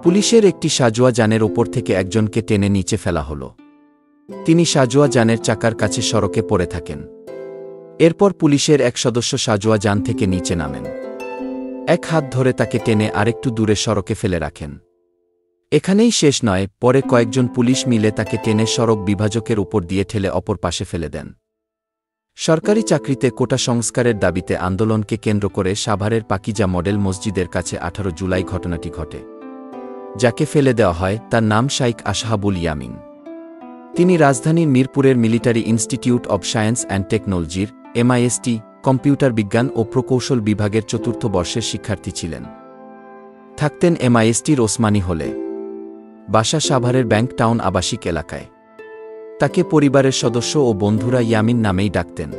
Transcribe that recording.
পুলিশের একটি সাজোয়া যানের ওপর থেকে একজনকে টেনে নিচে ফেলা হলো। তিনি সাজোয়া যানের চাকার কাছে সড়কে পড়ে থাকেন। এরপর পুলিশের এক সদস্য সাজোয়া যান থেকে নিচে নামেন। এক হাত ধরে তাকে টেনে আরেকটু দূরে সড়কে ফেলে রাখেন। এখানেই শেষ নয়, পরে কয়েকজন পুলিশ মিলে তাকে টেনে সড়ক বিভাজকের উপর দিয়ে ঠেলে অপর পাশে ফেলে দেন। সরকারি চাকরিতে কোটা সংস্কারের দাবিতে আন্দোলনকে কেন্দ্র করে সাভারের পাকিজা মডেল মসজিদের কাছে 18 জুলাই ঘটনাটি ঘটে। যাকে ফেলে দেওয়া হয় তার নাম শাইখ আসহাবুল ইয়ামিন। তিনি রাজধানীর মিরপুরের military institute of science and টেকনোলজির MIST কম্পিউটার বিজ্ঞান ও প্রকৌশল বিভাগের 4র্থ বর্ষের শিক্ষার্থী ছিলেন। থাকতেন MISTর ওসমানী হলে। বাসা সাভারের ব্যাংক টাউন আবাসিক এলাকায়। তাকে পরিবারের সদস্য ও বন্ধুরা ইয়ামিন নামেই ডাকতেন।